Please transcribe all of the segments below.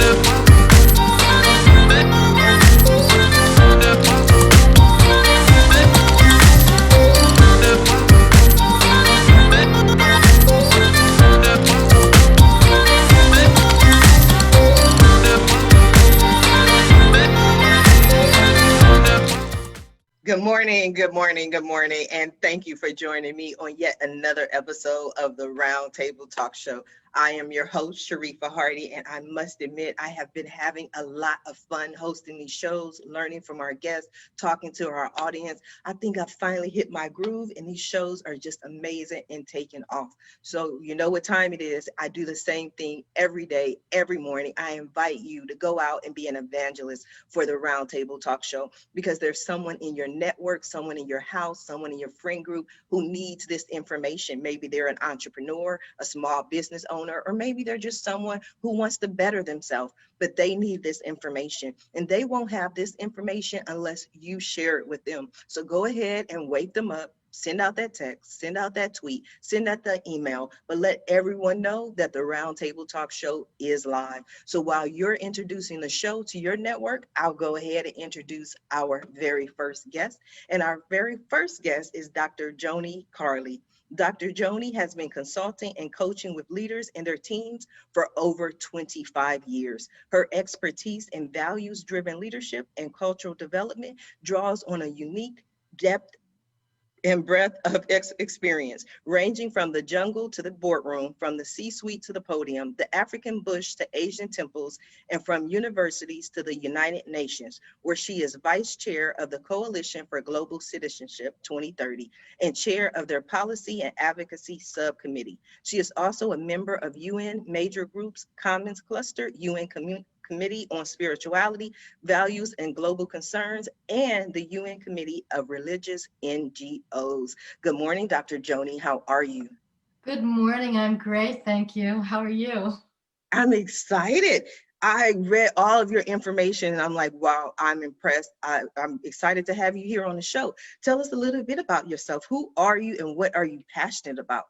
Good morning, good morning, good morning, and thank you for joining me on yet another episode of the Round Table Talk Show. I am your host, Sharifa Hardy, and I must admit, I have been having a lot of fun hosting these shows, learning from our guests, talking to our audience. I think I finally hit my groove, and these shows are just amazing and taking off. So, you know what time it is. I do the same thing every day, every morning. I invite you to go out and be an evangelist for the Round Table Talk Show because there's someone in your network, someone in your house, someone in your friend group who needs this information. Maybe they're an entrepreneur, a small business owner, or maybe they're just someone who wants to better themselves, but they need this information. And they won't have this information unless you share it with them. So go ahead and wake them up. Send out that text, send out that tweet, send out the email, but let everyone know that the Roundtable Talk Show is live. So while you're introducing the show to your network, I'll go ahead and introduce our very first guest. And our very first guest is Dr. Joni Carley. Dr. Joni has been consulting and coaching with leaders and their teams for over 25 years. Her expertise in values-driven leadership and cultural development draws on a unique depth and breadth of experience, ranging from the jungle to the boardroom, from the C-suite to the podium, the African bush to Asian temples, and from universities to the United Nations, where she is vice chair of the Coalition for Global Citizenship 2030 and chair of their Policy and Advocacy Subcommittee. She is also a member of UN Major Groups Commons Cluster, UN Committee on Spirituality, Values, and Global Concerns, and the UN Committee of Religious NGOs. Good morning, Dr. Joni. How are you? Good morning. I'm great. Thank you. How are you? I'm excited. I read all of your information and I'm like, wow, I'm impressed. I'm excited to have you here on the show. Tell us a little bit about yourself. Who are you and what are you passionate about?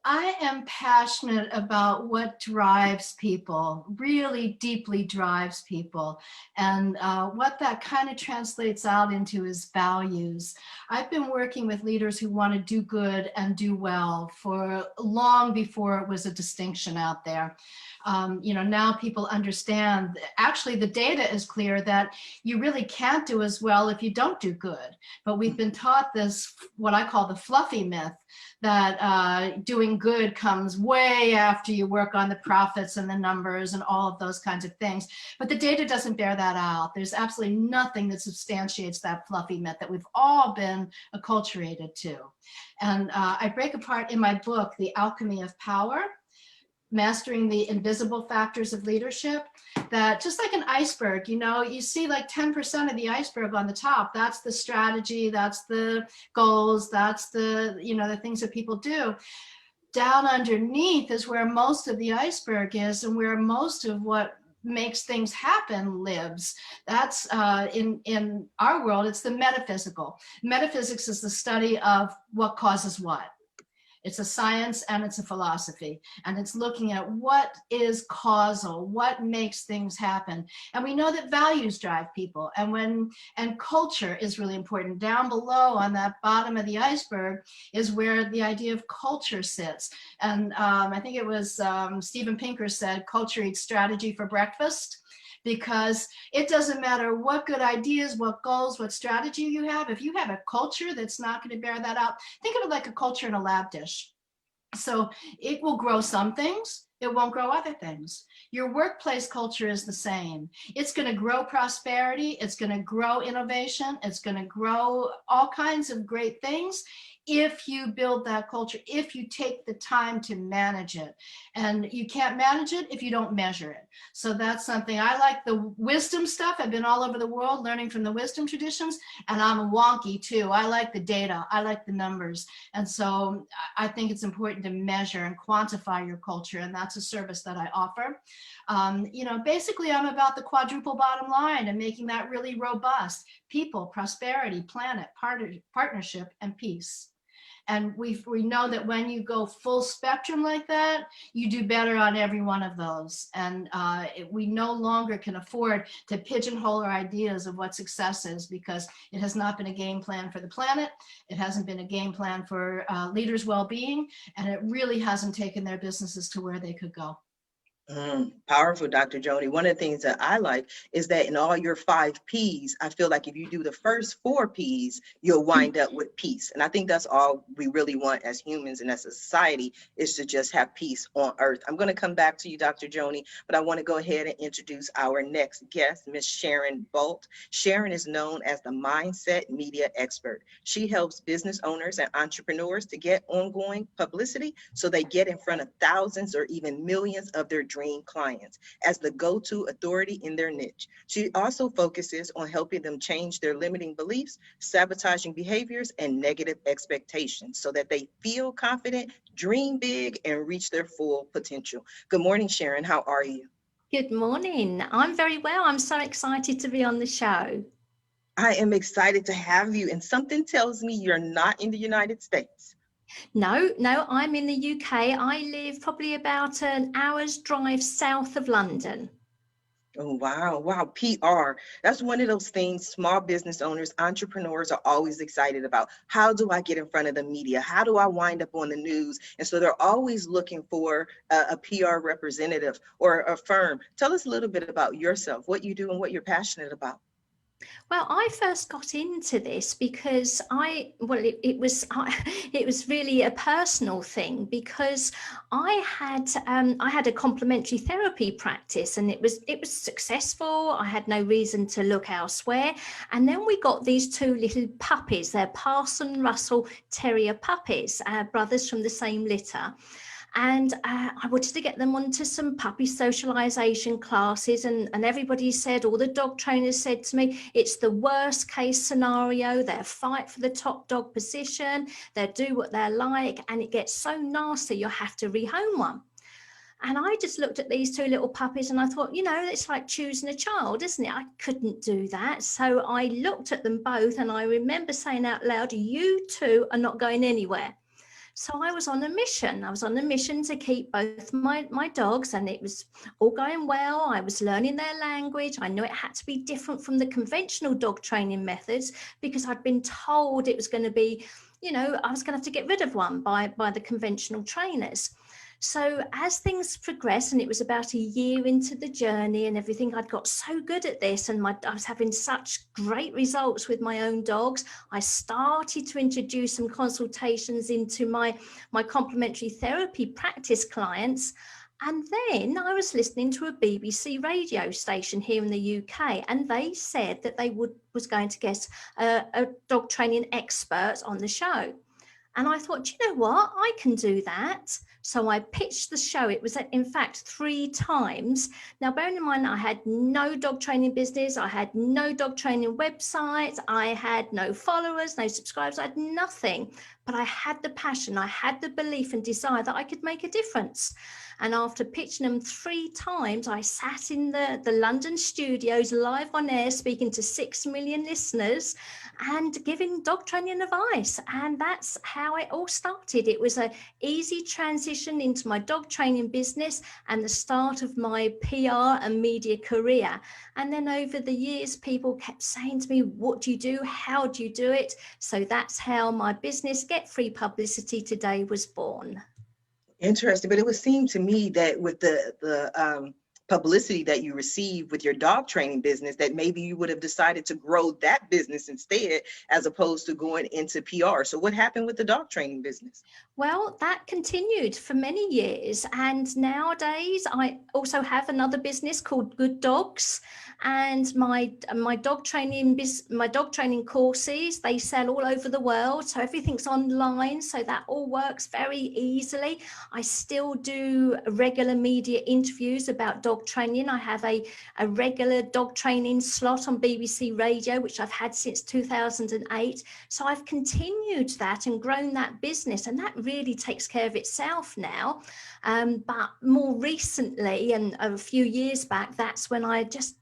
I am passionate about what drives people, really deeply drives people. And what that kind of translates out into is values. I've been working with leaders who want to do good and do well for long before it was a distinction out there. Now people understand, actually the data is clear that you really can't do as well if you don't do good. But we've been taught this, what I call the fluffy myth, that doing good comes way after you work on the profits and the numbers and all of those kinds of things. But the data doesn't bear that out. There's absolutely nothing that substantiates that fluffy myth that we've all been acculturated to. And I break apart in my book, The Alchemy of Power, Mastering the Invisible Factors of Leadership, that just like an iceberg, you see like 10% of the iceberg on the top. That's the strategy, that's the goals, that's the, the things that people do. Down underneath is where most of the iceberg is and where most of what makes things happen lives. That's in our world, it's the metaphysical. Metaphysics is the study of what causes what. It's a science and it's a philosophy, and it's looking at what is causal, what makes things happen. And we know that values drive people, and culture is really important. Down below on that bottom of the iceberg is where the idea of culture sits. And I think it was Steven Pinker said, culture eats strategy for breakfast. Because it doesn't matter what good ideas, what goals, what strategy you have. If you have a culture that's not going to bear that out, think of it like a culture in a lab dish. So it will grow some things, it won't grow other things. Your workplace culture is the same. It's going to grow prosperity, it's going to grow innovation, it's going to grow all kinds of great things if you build that culture, if you take the time to manage it. And you can't manage it if you don't measure it. So that's something, I like the wisdom stuff. I've been all over the world learning from the wisdom traditions, and I'm a wonky too. I like the data, I like the numbers. And so I think it's important to measure and quantify your culture, and that's a service that I offer. Basically I'm about the quadruple bottom line and making that really robust: people, prosperity, planet, partnership, and peace. And we know that when you go full spectrum like that, you do better on every one of those. And we no longer can afford to pigeonhole our ideas of what success is, because it has not been a game plan for the planet. It hasn't been a game plan for leaders' well-being, and it really hasn't taken their businesses to where they could go. Powerful, Dr. Joni. One of the things that I like is that in all your 5 P's, I feel like if you do the first 4 P's, you'll wind up with peace. And I think that's all we really want as humans and as a society, is to just have peace on earth. I'm going to come back to you, Dr. Joni, but I want to go ahead and introduce our next guest, Miss Sharon Bolt. Sharon is known as the Mindset Media Expert. She helps business owners and entrepreneurs to get ongoing publicity so they get in front of thousands or even millions of their dream clients as the go-to authority in their niche. She also focuses on helping them change their limiting beliefs, sabotaging behaviors, and negative expectations so that they feel confident, dream big, and reach their full potential. Good morning, Sharon. How are you? Good morning. I'm very well. I'm so excited to be on the show. I am excited to have you, and something tells me you're not in the United States. No, I'm in the UK. I live probably about an hour's drive south of London. Oh, wow. Wow. PR. That's one of those things small business owners, entrepreneurs are always excited about. How do I get in front of the media? How do I wind up on the news? And so they're always looking for a PR representative or a firm. Tell us a little bit about yourself, what you do and what you're passionate about. Well, I first got into this because it was really a personal thing, because I had a complementary therapy practice, and it was successful. I had no reason to look elsewhere. And then we got these 2 little puppies. They're Parson Russell Terrier puppies, brothers from the same litter. And I wanted to get them onto some puppy socialization classes, and everybody said, all the dog trainers said to me, it's the worst case scenario. They'll fight for the top dog position, they'll do what they're like, and it gets so nasty you'll have to rehome one. And I just looked at these 2 little puppies and I thought, it's like choosing a child, isn't it? I couldn't do that. So I looked at them both, and I remember saying out loud, you 2 are not going anywhere. So I was on a mission. I was on a mission to keep both my dogs, and it was all going well. I was learning their language. I knew it had to be different from the conventional dog training methods, because I'd been told it was going to be, I was going to have to get rid of one by the conventional trainers. So as things progressed, and it was about a year into the journey and everything, I'd got so good at this, and I was having such great results with my own dogs. I started to introduce some consultations into my complementary therapy practice clients. And then I was listening to a BBC radio station here in the UK, and they said that they was going to get a dog training expert on the show. And I thought, you know what, I can do that. So I pitched the show. It was, in fact, 3 times. Now, bearing in mind, I had no dog training business. I had no dog training website. I had no followers, no subscribers. I had nothing. But I had the passion. I had the belief and desire that I could make a difference. And after pitching them 3 times, I sat in the London studios live on air, speaking to 6 million listeners and giving dog training advice. And that's how it all started. It was an easy transition into my dog training business and the start of my PR and media career. And then over the years, people kept saying to me, what do you do? How do you do it? So that's how my business, Get Free Publicity Today, was born. Interesting, but it would seem to me that with the publicity that you receive with your dog training business, that maybe you would have decided to grow that business instead, as opposed to going into PR. So what happened with the dog training business? Well, that continued for many years. And nowadays, I also have another business called Good Dogs. And my dog training courses, they sell all over the world. So everything's online. So that all works very easily. I still do regular media interviews about dog training. I have a regular dog training slot on BBC Radio, which I've had since 2008. So I've continued that and grown that business, and that really takes care of itself now. But more recently, and a few years back, that's when I just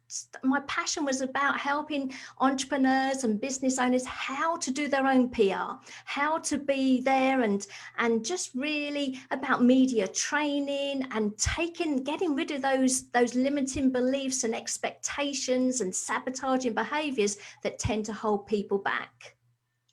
my passion was about helping entrepreneurs and business owners how to do their own PR, how to be there, and just really about media training and getting rid of those limiting beliefs and expectations and sabotaging behaviors that tend to hold people back.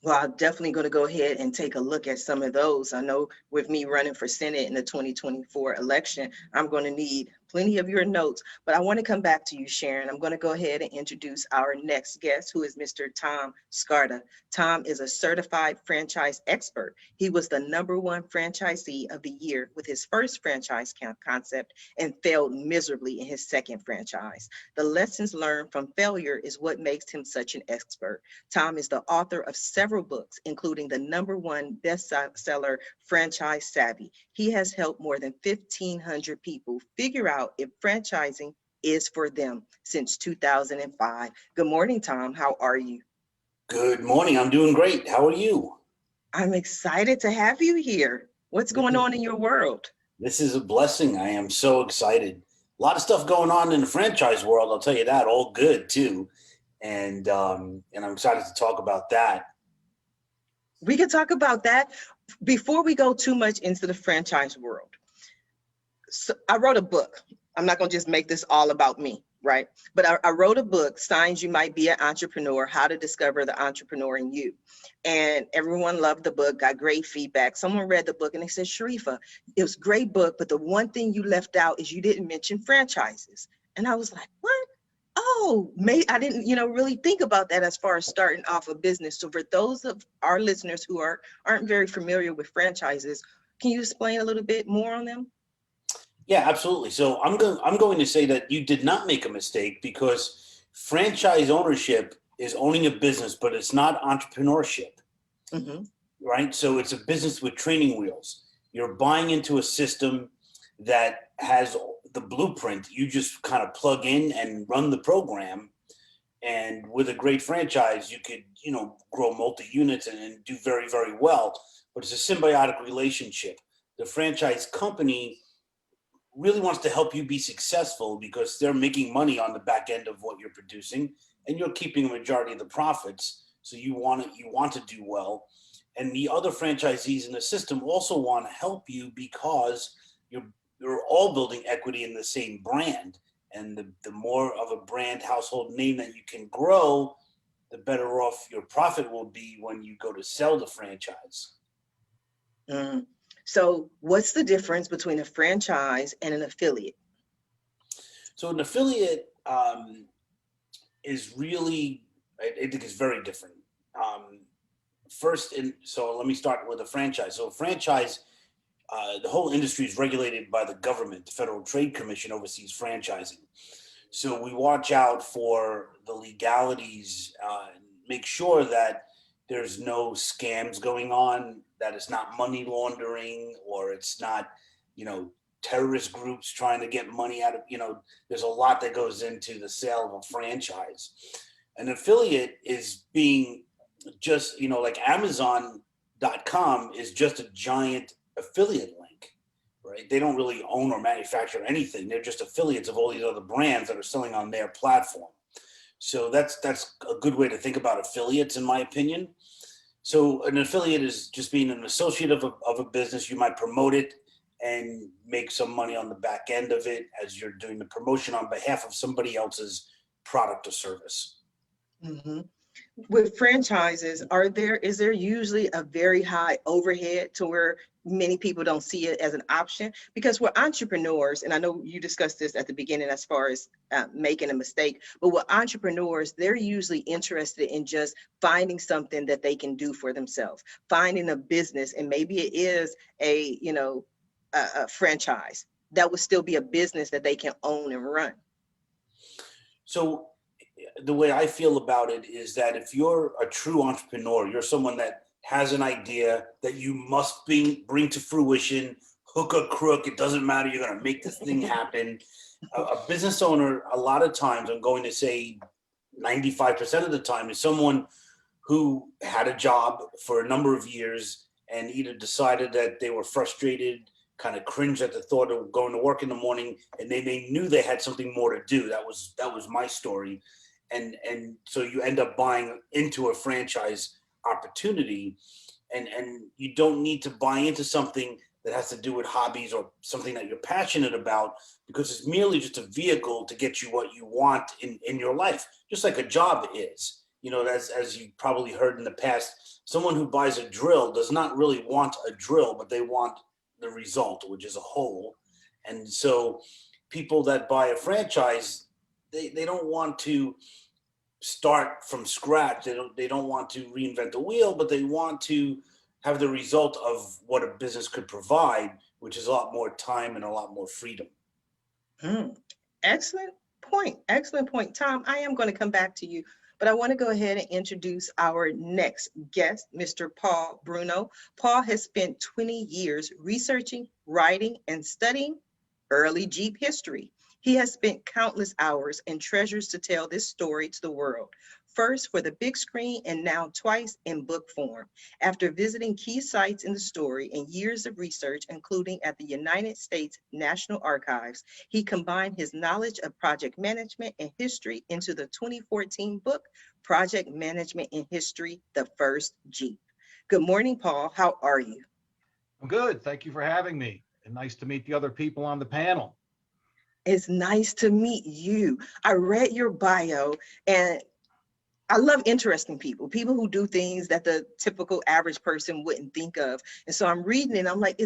Well, I'm definitely going to go ahead and take a look at some of those. I know with me running for Senate in the 2024 election, I'm going to need plenty of your notes, but I want to come back to you, Sharon. I'm going to go ahead and introduce our next guest, who is Mr. Tom Scarda. Tom is a certified franchise expert. He was the #1 franchisee of the year with his first franchise concept and failed miserably in his second franchise. The lessons learned from failure is what makes him such an expert. Tom is the author of several books, including the #1 bestseller, Franchise Savvy. He has helped more than 1,500 people figure out if franchising is for them since 2005. Good morning, Tom. How are you? Good morning. I'm doing great. How are you? I'm excited to have you here. What's going on in your world? This is a blessing. I am so excited. A lot of stuff going on in the franchise world. I'll tell you that. All good too, and I'm excited to talk about that. We can talk about that before we go too much into the franchise world. So I wrote a book. I'm not going to just make this all about me, right? But I wrote a book, Signs You Might Be an Entrepreneur, How to Discover the Entrepreneur in You. And everyone loved the book, got great feedback. Someone read the book and they said, Sharifa, it was a great book, but the one thing you left out is you didn't mention franchises. And I was like, what? Oh, I didn't, really think about that as far as starting off a business. So for those of our listeners who aren't very familiar with franchises, can you explain a little bit more on them? Yeah, absolutely. So I'm going to say that you did not make a mistake, because franchise ownership is owning a business, but it's not entrepreneurship, right? So it's a business with training wheels. You're buying into a system that has the blueprint. You just kind of plug in and run the program. And with a great franchise, you could, grow multi-units and do very, very well. But it's a symbiotic relationship. The franchise company really wants to help you be successful because they're making money on the back end of what you're producing, and you're keeping a majority of the profits. So you want to do well. And the other franchisees in the system also want to help you because you're all building equity in the same brand. And the more of a brand household name that you can grow, the better off your profit will be when you go to sell the franchise. So what's the difference between a franchise and an affiliate? So an affiliate is really, I think it's very different. So let me start with a franchise. So a franchise, the whole industry is regulated by the government. The Federal Trade Commission oversees franchising. So we watch out for the legalities, make sure that there's no scams going on, that it's not money laundering, or it's not, terrorist groups trying to get money out of, there's a lot that goes into the sale of a franchise. An affiliate is being just, like Amazon.com is just a giant affiliate link, right? They don't really own or manufacture anything. They're just affiliates of all these other brands that are selling on their platform. So that's a good way to think about affiliates, in my opinion. So an affiliate is just being an associate of a business. You might promote it and make some money on the back end of it as you're doing the promotion on behalf of somebody else's product or service. With franchises, is there usually a very high overhead to where many people don't see it as an option? Because we're entrepreneurs, and I know you discussed this at the beginning as far as making a mistake, but with entrepreneurs, they're usually interested in just finding something that they can do for themselves, finding a business, and maybe it is a franchise that would still be a business that they can own and run. So the way I feel about it is that if you're a true entrepreneur, you're someone that has an idea that you must bring to fruition, hook or crook, it doesn't matter, you're going to make this thing happen. A business owner, a lot of times, I'm going to say 95% of the time, is someone who had a job for a number of years and either decided that they were frustrated, kind of cringed at the thought of going to work in the morning, and they knew they had something more to do. That was my story. And so you end up buying into a franchise opportunity, and you don't need to buy into something that has to do with hobbies or something that you're passionate about, because it's merely just a vehicle to get you what you want in your life, just like a job is. You know, as you probably heard in the past, someone who buys a drill does not really want a drill, but they want the result, which is a hole. And so people that buy a franchise, they don't want to start from scratch. They don't want to reinvent the wheel, but they want to have the result of what a business could provide, which is a lot more time and a lot more freedom. Excellent point. Excellent point. Tom, I am going to come back to you, but I want to go ahead and introduce our next guest, Mr. Paul Bruno. Paul has spent 20 years researching, writing, and studying early Jeep history. He has spent countless hours and treasures to tell this story to the world, first for the big screen and now twice in book form. After visiting key sites in the story and years of research, including at the United States National Archives, he combined his knowledge of project management and history into the 2014 book, Project Management in History, The First Jeep. Good morning, Paul. How are you? I'm good. Thank you for having me. And nice to meet the other people on the panel. It's nice to meet you. I read your bio, and I love interesting people who do things that the typical average person wouldn't think of. And so I'm reading it, and I'm like,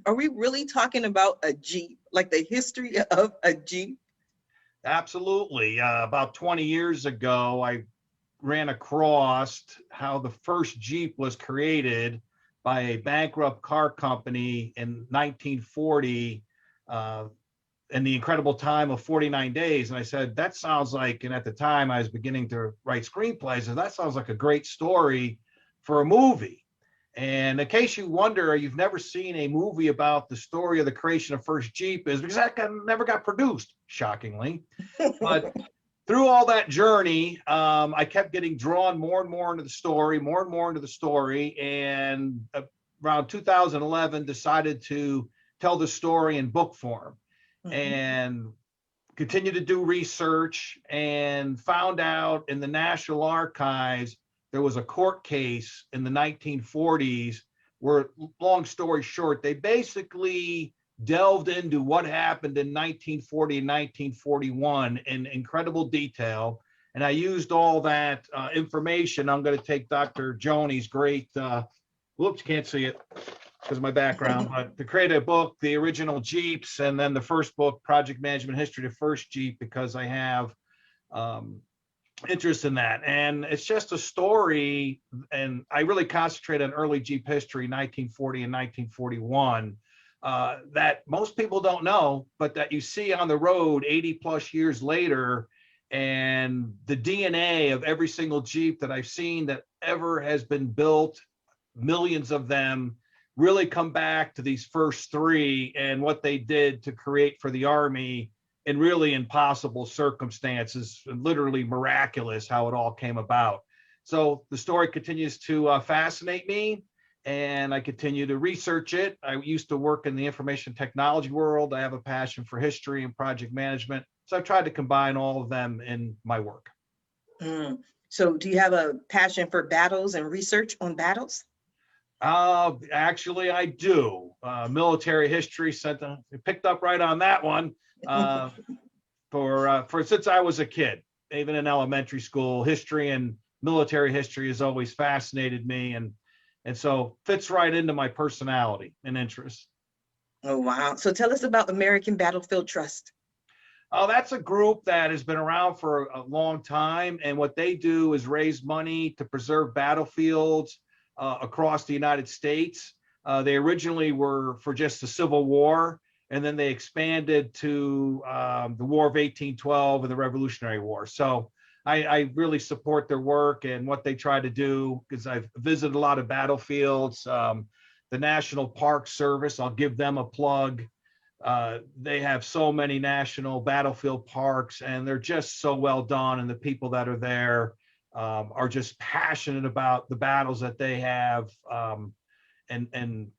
are we really talking about a Jeep, like the history of a Jeep? Absolutely. About 20 years ago, I ran across how the first Jeep was created by a bankrupt car company in 1940, in the incredible time of 49 days. And I said, that sounds like, and at the time I was beginning to write screenplays, and that sounds like a great story for a movie. And in case you wonder, you've never seen a movie about the story of the creation of First Jeep, is because that never got produced, shockingly. But through all that journey, I kept getting drawn more and more into the story, and around 2011 decided to tell the story in book form. And continued to do research and found out in the National Archives there was a court case in the 1940s where, long story short, they basically delved into what happened in 1940 and 1941 in incredible detail. And I used all that information. I'm going to take Dr. Joni's great, whoops, can't see it because of my background, but to create a book, the original Jeeps, and then the first book, Project Management History, the First Jeep, because I have interest in that. And it's just a story, and I really concentrate on early Jeep history, 1940 and 1941, that most people don't know, but that you see on the road 80 plus years later. And the DNA of every single Jeep that I've seen that ever has been built, millions of them, really come back to these first three and what they did to create for the Army in really impossible circumstances, literally miraculous how it all came about. So the story continues to fascinate me, and I continue to research it. I used to work in the information technology world. I have a passion for history and project management. So I've tried to combine all of them in my work. So do you have a passion for battles and research on battles? Actually, I do. Military history, picked up right on that one. For since I was a kid, even in elementary school, history and military history has always fascinated me, and so fits right into my personality and interests. Oh, wow. So tell us about American Battlefield Trust. Oh, that's a group that has been around for a long time, and what they do is raise money to preserve battlefields across the United States. They originally were for just the Civil War, and then they expanded to the War of 1812 and the Revolutionary War. So I really support their work and what they try to do, because I've visited a lot of battlefields. The National Park Service, I'll give them a plug. They have so many national battlefield parks, and they're just so well done, and the people that are there are just passionate about the battles that they have, and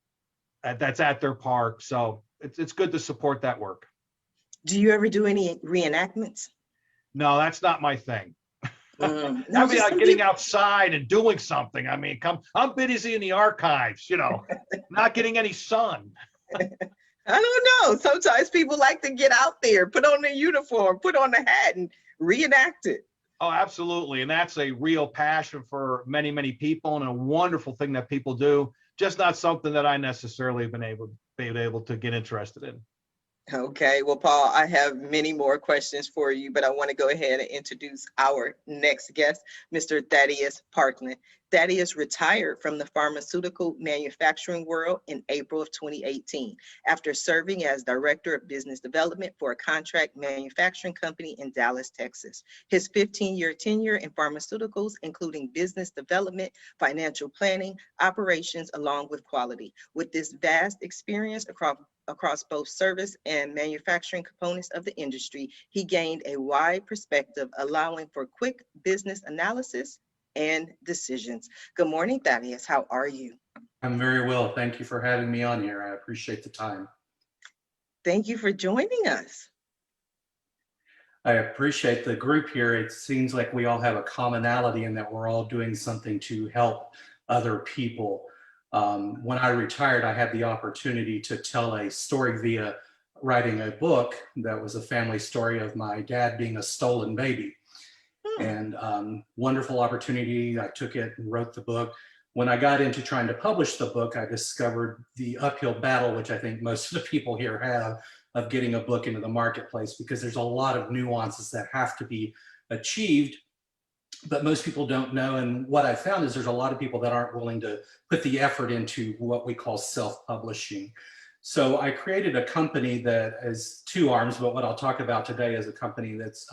that's at their park. So it's good to support that work. Do you ever do any reenactments? No, that's not my thing. No, That'd be just like some getting people- outside and doing something. I mean, I'm busy in the archives, not getting any sun. I don't know. Sometimes people like to get out there, put on the uniform, put on the hat, and reenact it. Oh, absolutely. And that's a real passion for many, many people, and a wonderful thing that people do. Just not something that I necessarily have been able to get interested in. Okay, well, Paul, I have many more questions for you, but I want to go ahead and introduce our next guest, Mr. Thaddeus Parkland. Thaddeus retired from the pharmaceutical manufacturing world in April of 2018 after serving as Director of Business Development for a contract manufacturing company in Dallas, Texas. His 15-year tenure in pharmaceuticals, including business development, financial planning, operations, along with quality. With this vast experience across both service and manufacturing components of the industry, he gained a wide perspective, allowing for quick business analysis and decisions. Good morning, Thaddeus. How are you? I'm very well. Thank you for having me on here. I appreciate the time. Thank you for joining us. I appreciate the group here. It seems like we all have a commonality in that we're all doing something to help other people. When I retired, I had the opportunity to tell a story via writing a book that was a family story of my dad being a stolen baby. And wonderful opportunity. I took it and wrote the book. When I got into trying to publish the book, I discovered the uphill battle, which I think most of the people here have, of getting a book into the marketplace, because there's a lot of nuances that have to be achieved, but most people don't know. And what I found is there's a lot of people that aren't willing to put the effort into what we call self-publishing. So I created a company that is two arms, but what I'll talk about today is a company that's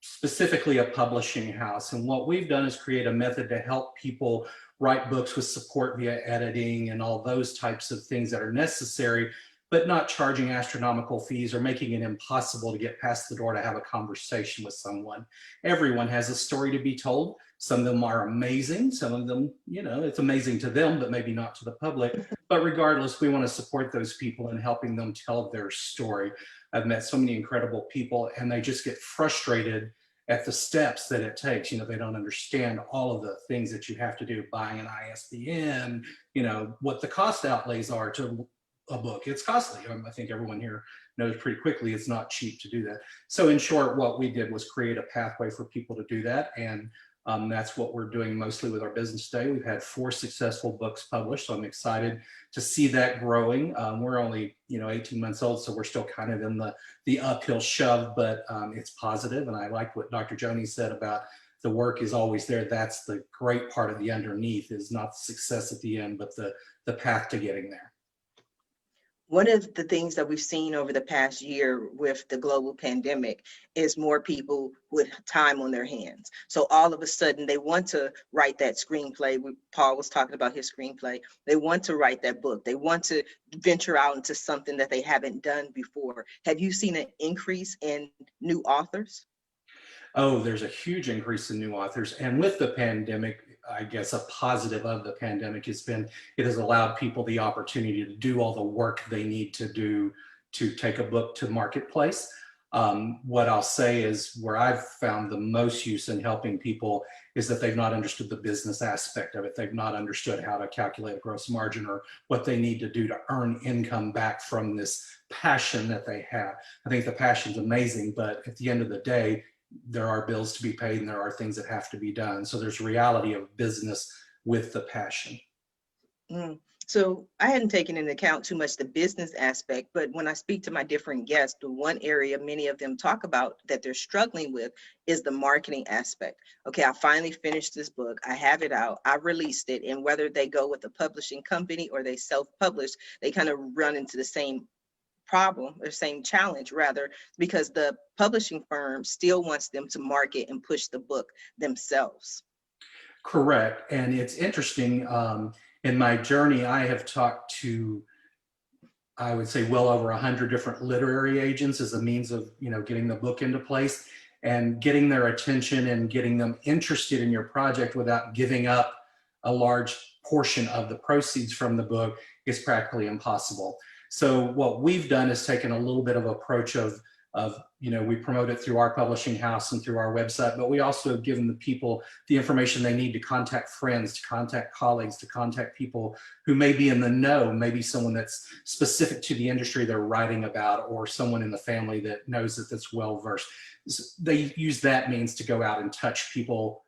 specifically a publishing house. And what we've done is create a method to help people write books with support via editing and all those types of things that are necessary, but not charging astronomical fees or making it impossible to get past the door to have a conversation with someone. Everyone has a story to be told. Some of them are amazing. Some of them, it's amazing to them, but maybe not to the public. But regardless, we want to support those people in helping them tell their story. I've met so many incredible people, and they just get frustrated at the steps that it takes. They don't understand all of the things that you have to do, buying an ISBN, what the cost outlays are to a book. It's costly. I think everyone here knows pretty quickly it's not cheap to do that. So in short, what we did was create a pathway for people to do that. And that's what we're doing mostly with our business today. We've had 4 successful books published, so I'm excited to see that growing. We're only 18 months old, so we're still kind of in the uphill shove, but it's positive. And I like what Dr. Joni said about the work is always there. That's the great part of the underneath, is not the success at the end, but the path to getting there. One of the things that we've seen over the past year with the global pandemic is more people with time on their hands. So all of a sudden they want to write that screenplay. Paul was talking about his screenplay. They want to write that book. They want to venture out into something that they haven't done before. Have you seen an increase in new authors? Oh, there's a huge increase in new authors. And with the pandemic, I guess a positive of the pandemic has been, it has allowed people the opportunity to do all the work they need to do to take a book to marketplace. What I'll say is where I've found the most use in helping people is that they've not understood the business aspect of it. They've not understood how to calculate a gross margin or what they need to do to earn income back from this passion that they have. I think the passion's amazing, but at the end of the day, there are bills to be paid and there are things that have to be done. So there's reality of business with the passion. So I hadn't taken into account too much the business aspect, but when I speak to my different guests, the one area many of them talk about that they're struggling with is the marketing aspect. Okay, I finally finished this book. I have it out. I released it. And whether they go with a publishing company or they self-publish, they kind of run into the same problem or same challenge rather, because the publishing firm still wants them to market and push the book themselves. Correct. And it's interesting. In my journey, I have talked to, I would say, well over 100 different literary agents as a means of, getting the book into place and getting their attention and getting them interested in your project without giving up a large portion of the proceeds from the book is practically impossible. So what we've done is taken a little bit of approach of we promote it through our publishing house and through our website, but we also have given the people the information they need to contact friends, to contact colleagues, to contact people who may be in the know, maybe someone that's specific to the industry they're writing about, or someone in the family that knows that that's well versed. They use that means to go out and touch people,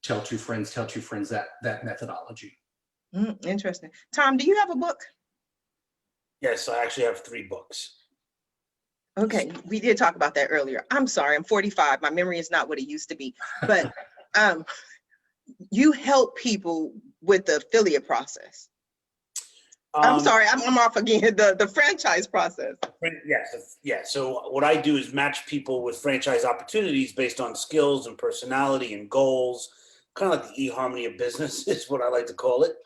tell two friends, that methodology. Interesting. Tom, do you have a book? Yes, I actually have 3 books. Okay, we did talk about that earlier. I'm sorry, I'm 45. My memory is not what it used to be. But you help people with the affiliate process. I'm sorry, I'm off again. The franchise process. Yes, yeah. So what I do is match people with franchise opportunities based on skills and personality and goals, kind of like the eHarmony of business is what I like to call it.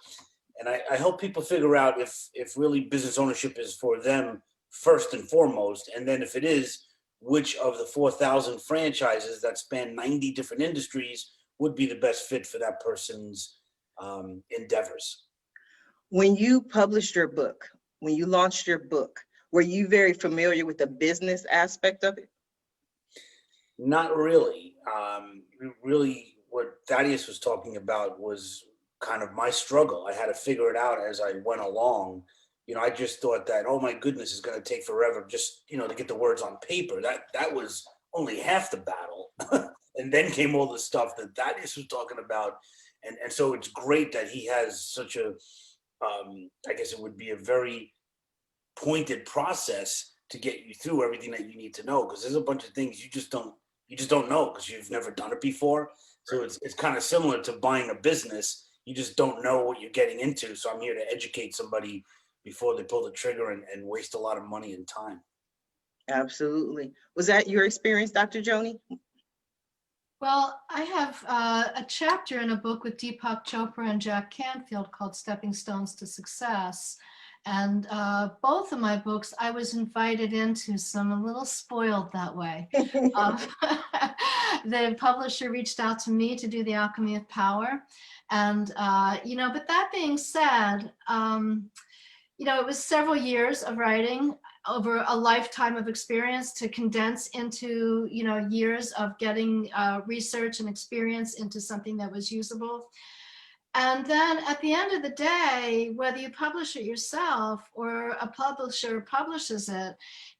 And I help people figure out if really business ownership is for them first and foremost, and then if it is, which of the 4,000 franchises that span 90 different industries would be the best fit for that person's endeavors. When you published your book, when you launched your book, were you very familiar with the business aspect of it? Not really. Really, what Thaddeus was talking about was kind of my struggle. I had to figure it out as I went along. I just thought that, oh my goodness, it's going to take forever just, to get the words on paper. That was only half the battle. And then came all the stuff that Thaddeus was talking about. And so it's great that he has such a, I guess it would be a very pointed process to get you through everything that you need to know. Because there's a bunch of things you just don't know because you've never done it before. So it's kind of similar to buying a business. You just don't know what you're getting into. So I'm here to educate somebody before they pull the trigger and waste a lot of money and time. Absolutely. Was that your experience, Dr. Joni? Well, I have a chapter in a book with Deepak Chopra and Jack Canfield called Stepping Stones to Success. And both of my books, I was invited into, so I'm a little spoiled that way. The publisher reached out to me to do The Alchemy of Power. And, but that being said, it was several years of writing over a lifetime of experience to condense into, years of getting research and experience into something that was usable. And then at the end of the day, whether you publish it yourself or a publisher publishes it,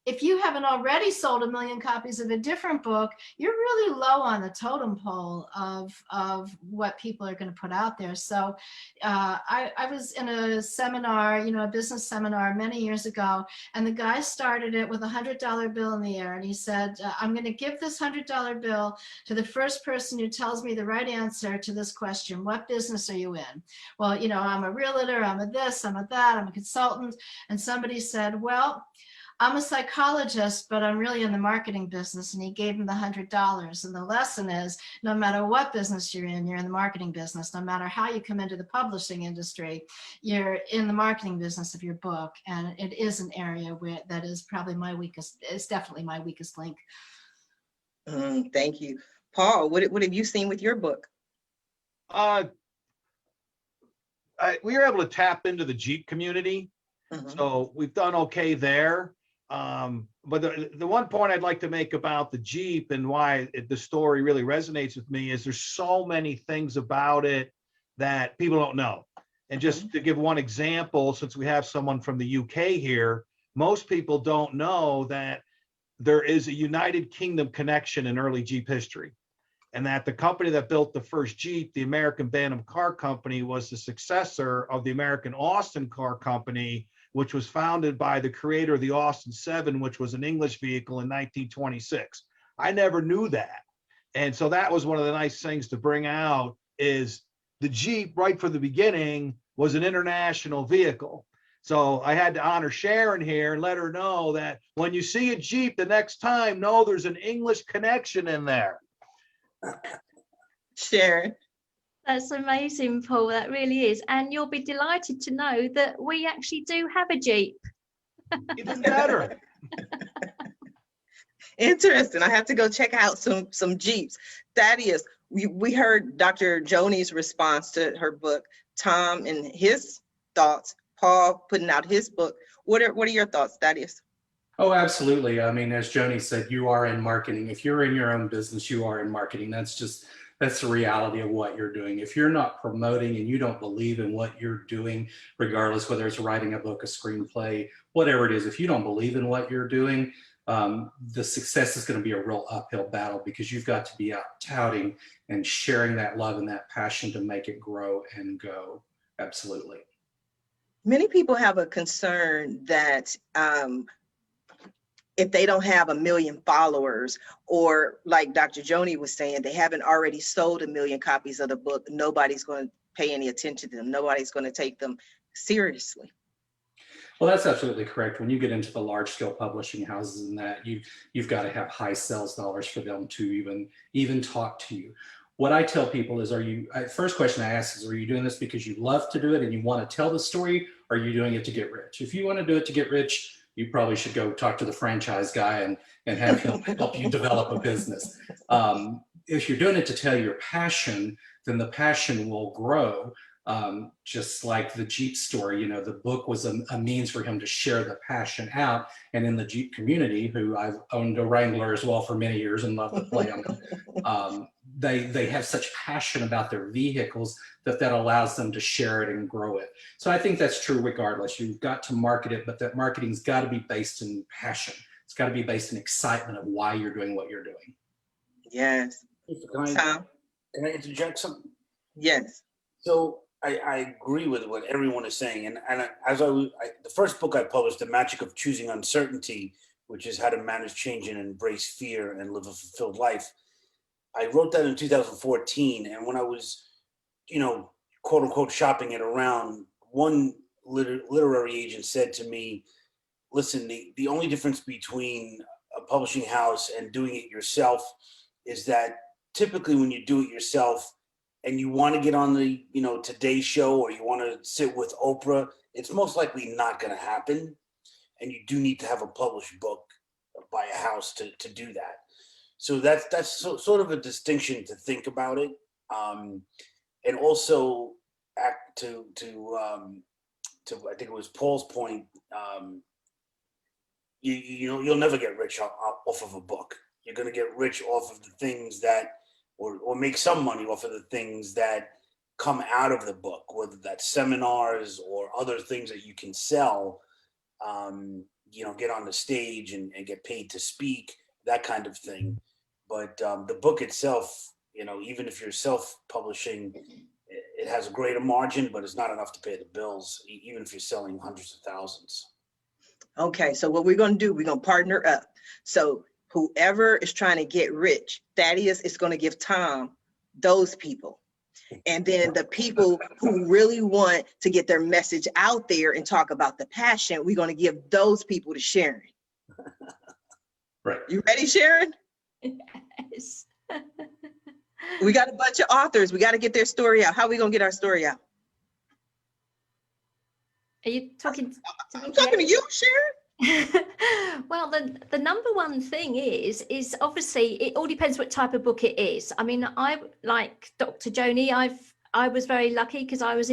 if you haven't already sold 1 million copies of a different book, you're really low on the totem pole of what people are going to put out there. So I was in a seminar, a business seminar many years ago, and the guy started it with a $100 bill in the air. And he said, I'm going to give this $100 bill to the first person who tells me the right answer to this question. What business are you in? Well, I'm a realtor, I'm a this, I'm a that, I'm a consultant. And somebody said, well, I'm a psychologist, but I'm really in the marketing business. And he gave him the $100. And the lesson is, no matter what business you're in the marketing business. No matter how you come into the publishing industry, you're in the marketing business of your book. And it is an area that is probably it's definitely my weakest link. Thank you. Paul, what have you seen with your book? We were able to tap into the Jeep community. So we've done okay there. But the one point I'd like to make about the Jeep and why the story really resonates with me is there's so many things about it that people don't know. And just to give one example, since we have someone from the UK here, most people don't know that there is a United Kingdom connection in early Jeep history. And that the company that built the first Jeep, the American Bantam Car Company, was the successor of the American Austin Car Company, which was founded by the creator of the Austin 7, which was an English vehicle in 1926. I never knew that. And so that was one of the nice things to bring out is the Jeep right from the beginning was an international vehicle. So I had to honor Sharon here and let her know that when you see a Jeep the next time, know there's an English connection in there. Sharon. That's amazing, Paul. That really is. And you'll be delighted to know that we actually do have a Jeep. Even better. Interesting. I have to go check out some Jeeps. Thaddeus, we heard Dr. Joni's response to her book, Tom and his thoughts. Paul putting out his book. What are your thoughts, Thaddeus? Oh, absolutely. I mean, as Joni said, you are in marketing. If you're in your own business, you are in marketing. That's the reality of what you're doing. If you're not promoting and you don't believe in what you're doing, regardless whether it's writing a book, a screenplay, whatever it is, if you don't believe in what you're doing, the success is going to be a real uphill battle, because you've got to be out touting and sharing that love and that passion to make it grow and go. Absolutely. Many people have a concern that if they don't have 1 million followers, or like Dr. Joni was saying, they haven't already sold 1 million copies of the book, nobody's going to pay any attention to them. Nobody's going to take them seriously. Well, that's absolutely correct. When you get into the large scale publishing houses and that, you've got to have high sales dollars for them to even talk to you. What I tell people is, first question I ask is, are you doing this because you love to do it and you want to tell the story, or are you doing it to get rich? If you want to do it to get rich, you probably should go talk to the franchise guy and have him help you develop a business. If you're doing it to tell your passion, then the passion will grow. Just like the Jeep story, the book was a means for him to share the passion out. And in the Jeep community, who I've owned a Wrangler as well for many years and love to play on them, they have such passion about their vehicles that allows them to share it and grow it. So I think that's true regardless. You've got to market it, but that marketing's got to be based in passion. It's got to be based in excitement of why you're doing what you're doing. Yes. Can I interject something? Yes. So I agree with what everyone is saying. And the first book I published, The Magic of Choosing Uncertainty, which is how to manage change and embrace fear and live a fulfilled life, I wrote that in 2014. And when I was, quote unquote, shopping it around, one literary agent said to me, listen, the only difference between a publishing house and doing it yourself is that typically when you do it yourself and you want to get on the, Today Show, or you want to sit with Oprah, it's most likely not going to happen. And you do need to have a published book by a house to do that. So that's sort of a distinction to think about it. And also to I think it was Paul's point, you'll never get rich off of a book. You're going to get rich off of the things that, or make some money off of the things that come out of the book, whether that's seminars or other things that you can sell, get on the stage and get paid to speak, that kind of thing. But the book itself, even if you're self-publishing, it has a greater margin, but it's not enough to pay the bills, even if you're selling hundreds of thousands. Okay, so what we're going to do, we're going to partner up. So whoever is trying to get rich, Thaddeus is going to give Tom those people. And then the people who really want to get their message out there and talk about the passion, we're going to give those people to Sharon. Right. You ready, Sharon? Yes. We got a bunch of authors. We got to get their story out. How are we going to get our story out? Are you talking to me? I'm talking to you, Sharon. Well, the number one thing is obviously it all depends what type of book it is. I mean, I like Dr. Joni. I was very lucky because I was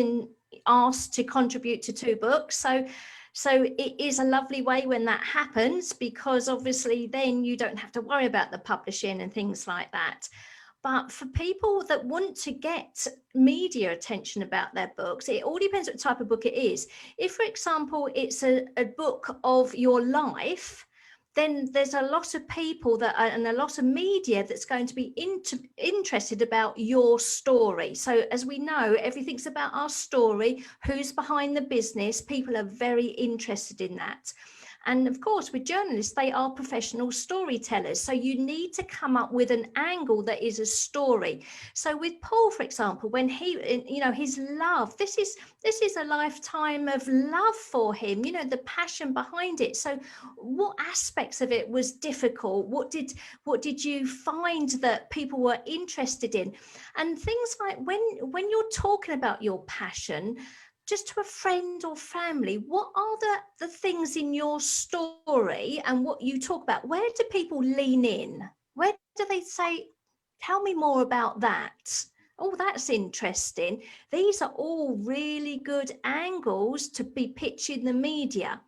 asked to contribute to 2 books. So it is a lovely way when that happens, because obviously then you don't have to worry about the publishing and things like that. But for people that want to get media attention about their books, it all depends what type of book it is. If, for example, it's a book of your life, then there's a lot of people and a lot of media that's going to be interested about your story. So as we know, everything's about our story, who's behind the business. People are very interested in that. And of course, with journalists, they are professional storytellers. So you need to come up with an angle that is a story. So with Paul, for example, when his love, this is a lifetime of love for him, the passion behind it. So what aspects of it was difficult? What did you find that people were interested in? And things like when you're talking about your passion, just to a friend or family, what are the things in your story and what you talk about? Where do people lean in? Where do they say, tell me more about that? Oh, that's interesting. These are all really good angles to be pitched in the media.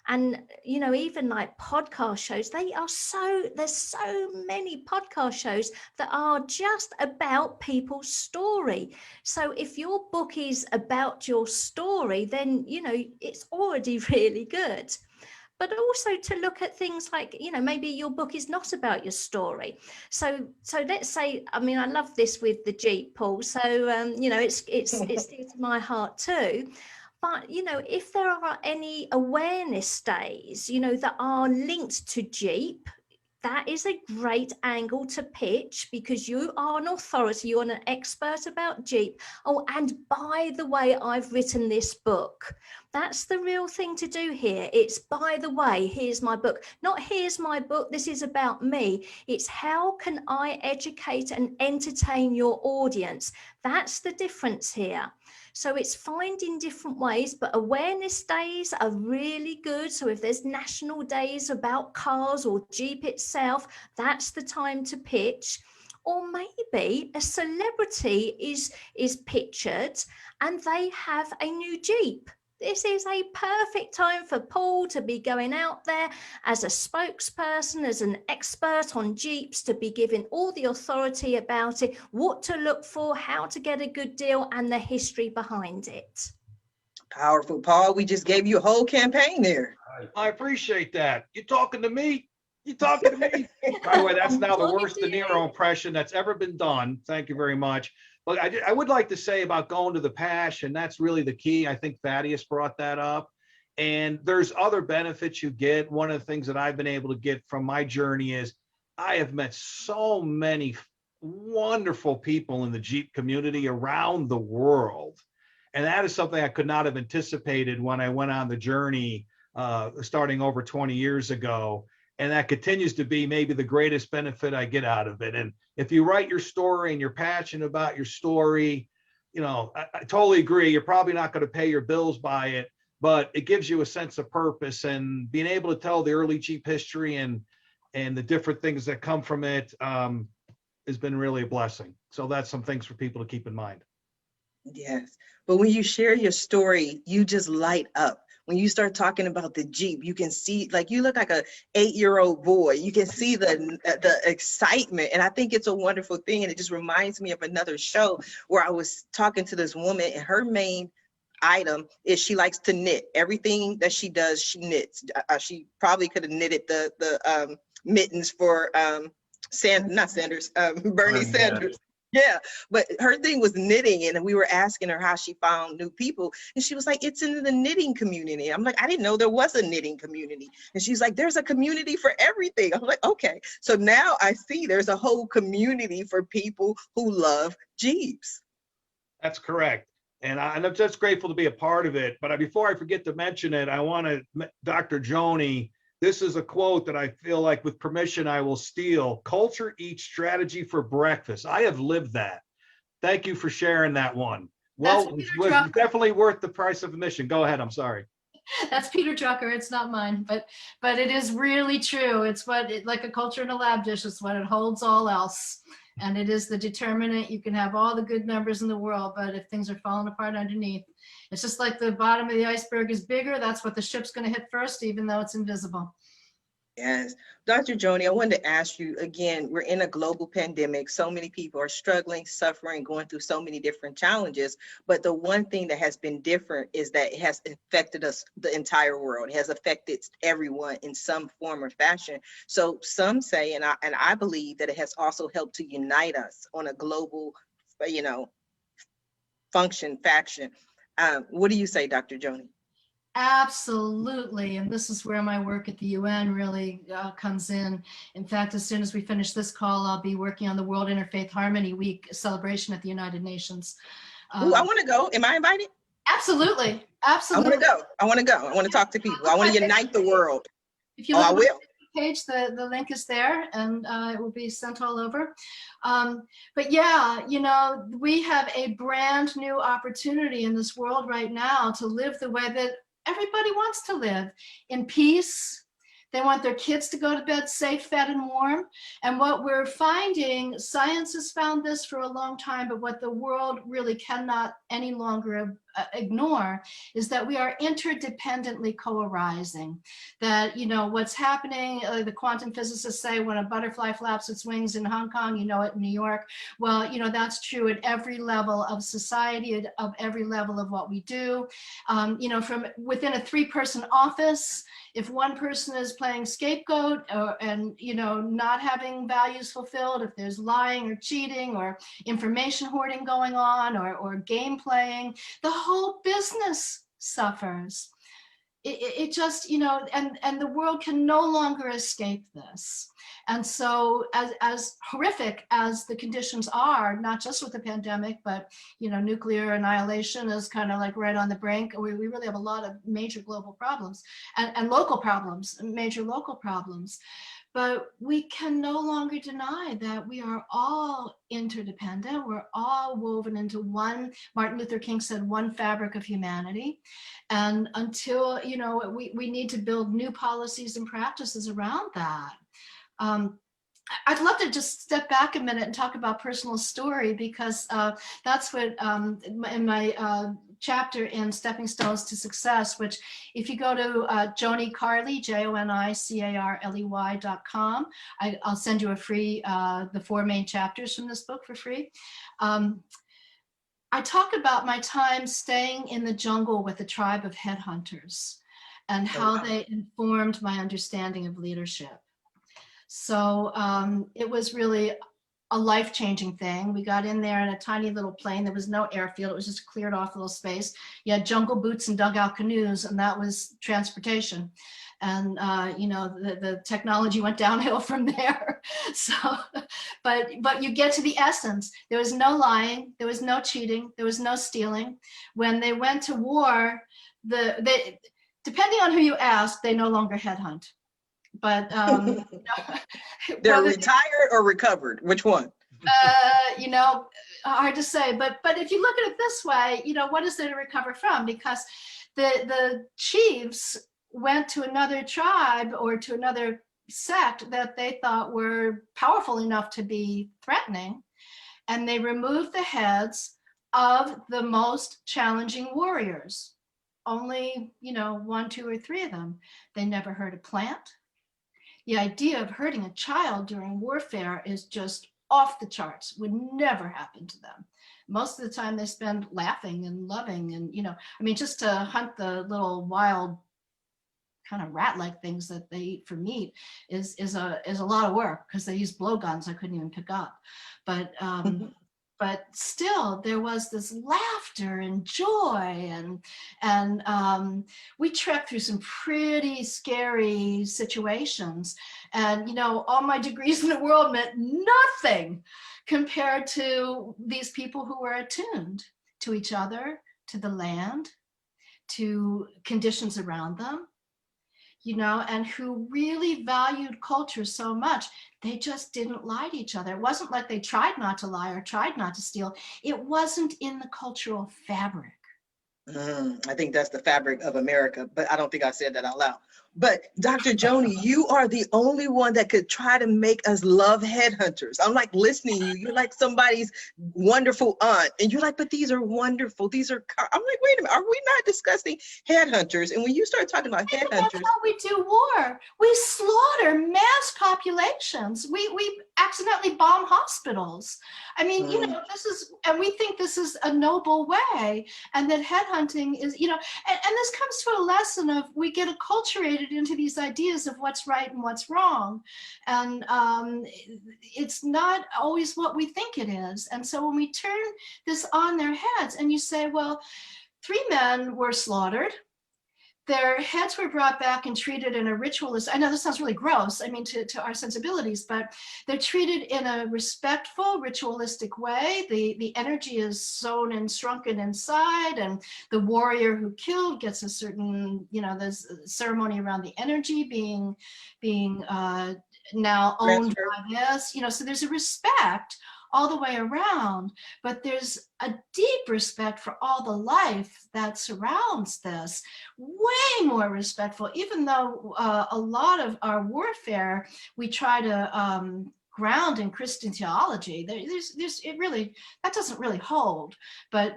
And, you know, even like podcast shows, there's so many podcast shows that are just about people's story. So if your book is about your story, then, you know, it's already really good. But also to look at things like, you know, maybe your book is not about your story. So let's say, I mean, I love this with the Jeep, Paul. So, you know, it's dear to my heart too. But, you know, if there are any awareness days, you know, that are linked to Jeep, that is a great angle to pitch, because you are an authority, you're an expert about Jeep. Oh, and by the way, I've written this book. That's the real thing to do here. It's, by the way, here's my book. Not here's my book, this is about me. It's how can I educate and entertain your audience? That's the difference here. So it's finding different ways, but awareness days are really good. So if there's national days about cars or Jeep itself, that's the time to pitch. Or maybe a celebrity is pictured and they have a new Jeep. This is a perfect time for Paul to be going out there as a spokesperson, as an expert on Jeeps, to be giving all the authority about it, what to look for, how to get a good deal, and the history behind it. Powerful, Paul. We just gave you a whole campaign there. I appreciate that. You talking to me? You talking to me? By the way, that's now the worst De Niro impression that's ever been done. Thank you very much. But I would like to say about going to the passion, that's really the key. I think Thaddeus brought that up. And there's other benefits you get. One of the things that I've been able to get from my journey is I have met so many wonderful people in the Jeep community around the world. And that is something I could not have anticipated when I went on the journey starting over 20 years ago. And that continues to be maybe the greatest benefit I get out of it. And if you write your story and you're passionate about your story, you know, I totally agree. You're probably not going to pay your bills by it, but it gives you a sense of purpose, and being able to tell the early Jeep history and the different things that come from it has been really a blessing. So that's some things for people to keep in mind. Yes. But when you share your story, you just light up. When you start talking about the Jeep, you can see, like, you look like a 8-year-old boy. You can see the excitement. And I think it's a wonderful thing. And it just reminds me of another show where I was talking to this woman, and her main item is she likes to knit. Everything that she does, she knits. She probably could have knitted the mittens for Bernie Sanders. Yeah, but her thing was knitting, and we were asking her how she found new people, and she was like, it's in the knitting community. I'm like, I didn't know there was a knitting community. And she's like, there's a community for everything. I'm like, okay. So now I see there's a whole community for people who love Jeeps. That's correct. And I'm just grateful to be a part of it. But before I forget to mention it, I want to, Dr. Joni, this is a quote that I feel like, with permission, I will steal. Culture eats strategy for breakfast. I have lived that. Thank you for sharing that one. Well, it was definitely worth the price of admission. Go ahead. I'm sorry. That's Peter Drucker. It's not mine, but it is really true. It's like a culture in a lab dish. It's what it holds all else. And it is the determinant. You can have all the good numbers in the world, but if things are falling apart underneath, it's just like the bottom of the iceberg is bigger. That's what the ship's going to hit first, even though it's invisible. Yes. Dr. Joni, I wanted to ask you again, we're in a global pandemic. So many people are struggling, suffering, going through so many different challenges. But the one thing that has been different is that it has affected us, the entire world. It has affected everyone in some form or fashion. So some say, and I believe that it has also helped to unite us on a global, faction. What do you say, Dr. Joni? Absolutely. And this is where my work at the UN really comes in. In fact, as soon as we finish this call, I'll be working on the World Interfaith Harmony Week celebration at the United Nations. Ooh, I want to go. Am I invited? Absolutely. Absolutely. I want to go. I want to talk to people. I want to unite the world. If you look I will. Page, the link is there, and it will be sent all over. But yeah, we have a brand new opportunity in this world right now to live the way that everybody wants to live, in peace, They want their kids to go to bed safe, fed, and warm. And what we're finding, science has found this for a long time, but what the world really cannot any longer ignore is that we are interdependently co-arising. That, you know, what's happening, the quantum physicists say when a butterfly flaps its wings in Hong Kong, you know it in New York. Well, you know, that's true at every level of society, of every level of what we do. You know, from within a 3-person office, if one person is playing scapegoat and, you know, not having values fulfilled, if there's lying or cheating or information hoarding going on or game playing, the whole business suffers. It just, you know, and the world can no longer escape this. And so as horrific as the conditions are, not just with the pandemic, but, you know, nuclear annihilation is kind of like right on the brink. We really have a lot of major global problems and local problems, major local problems. But we can no longer deny that we are all interdependent. We're all woven into one, Martin Luther King said, one fabric of humanity. And until, you know, we need to build new policies and practices around that. I'd love to just step back a minute and talk about personal story, because that's what in my chapter in Stepping Stones to Success, which if you go to Joni Carley, JONICARLEY.com, I'll send you a free, the 4 main chapters from this book for free. I talk about my time staying in the jungle with a tribe of headhunters and how they informed my understanding of leadership. So it was really a life-changing thing. We got in there in a tiny little plane. There was no airfield. It was just a cleared off little space. You had jungle boots and dugout canoes, and that was transportation. And, you know, the technology went downhill from there. So, but you get to the essence. There was no lying. There was no cheating. There was no stealing. When they went to war, depending on who you ask, they no longer headhunt. But you know, they're retired or recovered. Which one? You know, hard to say. But if you look at it this way, you know, what is there to recover from? Because the chiefs went to another tribe or to another sect that they thought were powerful enough to be threatening, and they removed the heads of the most challenging warriors. Only, you know, 1, 2, or 3 of them. They never hurt a plant. The idea of hurting a child during warfare is just off the charts, would never happen to them. Most of the time they spend laughing and loving and, you know, I mean, just to hunt the little wild kind of rat-like things that they eat for meat is a lot of work, because they use blowguns I couldn't even pick up. But still, there was this laughter and joy, and we trekked through some pretty scary situations. And, you know, all my degrees in the world meant nothing compared to these people who were attuned to each other, to the land, to conditions around them, you know, and who really valued culture so much. They just didn't lie to each other. It wasn't like they tried not to lie or tried not to steal. It wasn't in the cultural fabric. I think that's the fabric of America, but I don't think I said that out loud. But Dr. Joni, you are the only one that could try to make us love headhunters. I'm like listening to you. You're like somebody's wonderful aunt. And you're like, but these are wonderful. These are, I'm like, wait a minute, are we not discussing headhunters? And when you start talking about headhunters. That's how we do war. We slaughter mass populations. We accidentally bomb hospitals. I mean, you know, this is, and we think this is a noble way. And that headhunting is, you know, and this comes to a lesson of we get acculturated into these ideas of what's right and what's wrong. And it's not always what we think it is. And so when we turn this on their heads and you say, well, 3 men were slaughtered, their heads were brought back and treated in a ritualist, I know this sounds really gross, I mean, to our sensibilities, but they're treated in a respectful, ritualistic way. The energy is sewn and shrunken inside, and the warrior who killed gets a certain, you know, there's a ceremony around the energy being now owned by this, you know, so there's a respect all the way around, but there's a deep respect for all the life that surrounds this, way more respectful, even though a lot of our warfare, we try to ground in Christian theology. That doesn't really hold, but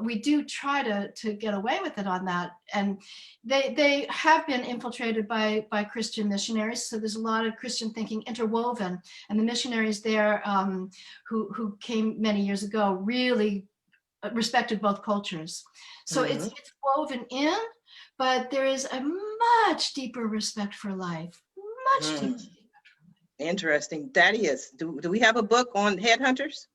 we do try to get away with it on that. And they have been infiltrated by Christian missionaries. So there's a lot of Christian thinking interwoven, and the missionaries there who came many years ago really respected both cultures. So it's woven in, but there is a much deeper respect for life, much deeper. Interesting. Thaddeus, do we have a book on headhunters?